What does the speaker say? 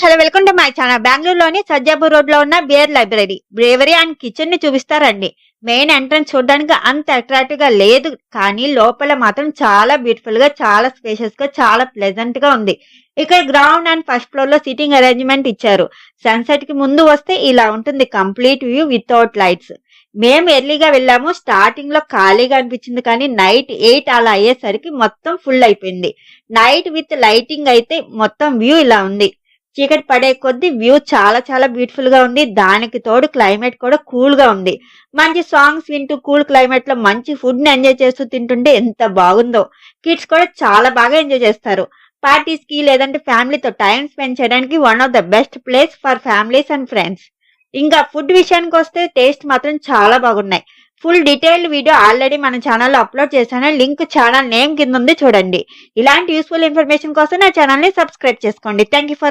Hello welcome to my channel. బెంగళూరులోని Sarjapur road లో ఉన్న beer library, brewery and kitchen ని చూపిస్తారండి. మెయిన్ ఎంట్రన్స్ చూడడానికి అంత అట్రాక్టివ్ గా లేదు, కానీ లోపల మాత్రం చాలా బ్యూటిఫుల్ గా, చాలా స్పేషియస్ గా, చాలా ప్లెజెంట్ గా ఉంది. ఇక్కడ గ్రౌండ్ అండ్ ఫస్ట్ ఫ్లోర్ లో సిట్టింగ్ అరేంజ్మెంట్ ఇచ్చారు. సన్సెట్ కి ముందు వస్తే ఇలా ఉంటుంది కంప్లీట్ వ్యూ వితౌట్ లైట్స్. మేము ఎర్లీగా వెళ్ళాము. స్టార్టింగ్ లో ఖాళీగా అనిపించింది, కానీ నైట్ 8 అలా అయ్యేసరికి మొత్తం ఫుల్ అయిపోయింది. నైట్ విత్ లైటింగ్ అయితే మొత్తం వ్యూ ఇలా ఉంది. చీకటి పడే కొద్దీ వ్యూ చాలా చాలా బ్యూటిఫుల్ గా ఉంది. దానికి తోడు క్లైమేట్ కూడా కూల్ గా ఉంది. మంచి సాంగ్స్ వింటూ కూల్ క్లైమేట్ లో మంచి ఫుడ్ ని ఎంజాయ్ చేస్తూ తింటుంటే ఎంత బాగుందో. కిడ్స్ కూడా చాలా బాగా ఎంజాయ్ చేస్తారు. పార్టీస్ కి లేదంటే ఫ్యామిలీతో టైం స్పెండ్ చేయడానికి one of the best place for families and friends. ఇంకా ఫుడ్ విషయానికి వస్తే టేస్ట్ మాత్రం చాలా బాగున్నాయి. ఫుల్ డీటెయిల్డ్ వీడియో ఆల్రెడీ మన ఛానల్లో అప్లోడ్ చేశాను. లింక్ ఛానల్ నేమ్ కింద ఉంది, చూడండి. ఇలాంటి యూస్ఫుల్ ఇన్ఫర్మేషన్ కోసం నా ఛానల్ ని సబ్స్క్రైబ్ చేసుకోండి. Thank you for